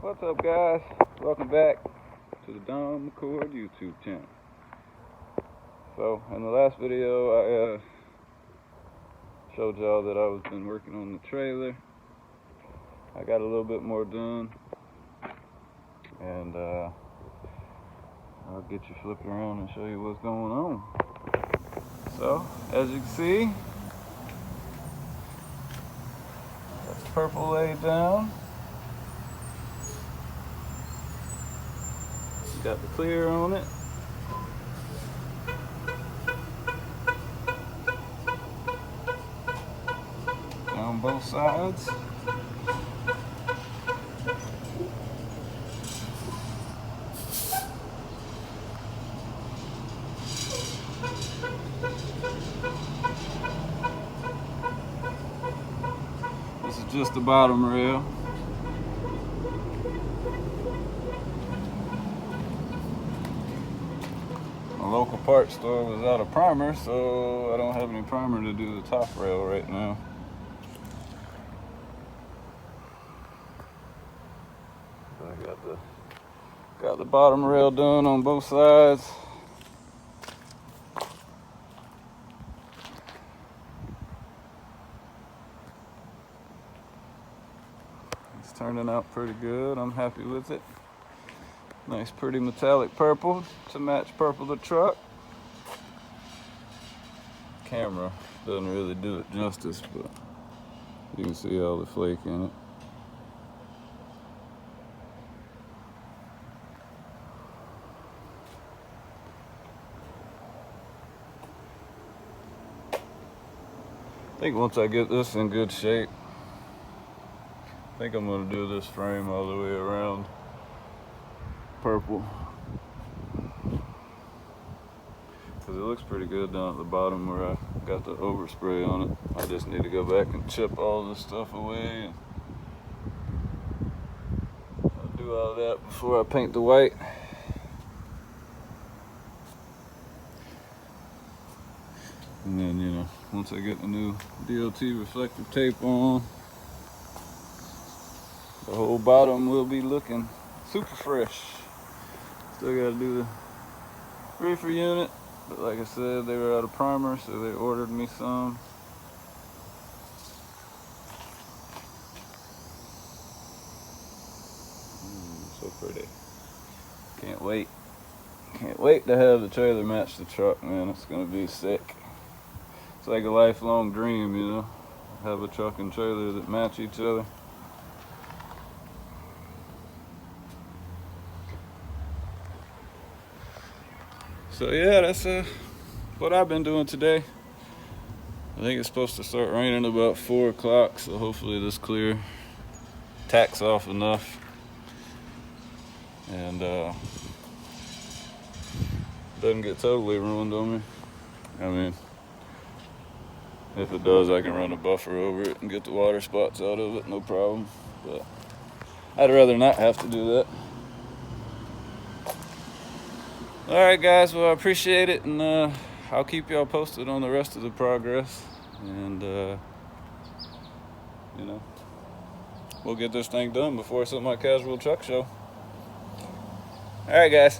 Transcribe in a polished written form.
What's up, guys? Welcome back to the Don McCord YouTube channel. So in the last video I showed y'all that I was been working on the trailer. I got a little bit more done, and I'll get you flipped around and show you what's going on. So as you can see, that's purple laid down. Got the clear on it. Down both sides. This is just the bottom rail. My local parts store was out of primer, so I don't have any primer to do the top rail right now. I got the bottom rail done on both sides. It's turning out pretty good. I'm happy with it. Nice pretty metallic purple to match purple the truck. Camera doesn't really do it justice, but you can see all the flake in it. I think once I get this in good shape, I think I'm going to do this frame all the way around purple, because it looks pretty good down at the bottom where I got the overspray on it. I just need to go back and chip all this stuff away, and I'll do all that before I paint the white. And then, you know, once I get the new DOT reflective tape on, the whole bottom will be looking super fresh. Still got to do the reefer unit, but like I said, they were out of primer, so they ordered me some. So pretty. Can't wait. Can't wait to have the trailer match the truck, man. It's gonna be sick. It's like a lifelong dream, you know, have a truck and trailer that match each other. So yeah, that's what I've been doing today. I think it's supposed to start raining about 4 o'clock, so hopefully this clear tacks off enough and doesn't get totally ruined on me. I mean, if it does, I can run a buffer over it and get the water spots out of it, no problem. But I'd rather not have to do that. Alright guys, well I appreciate it, and I'll keep y'all posted on the rest of the progress. And you know, we'll get this thing done before it's at my casual truck show. Alright guys.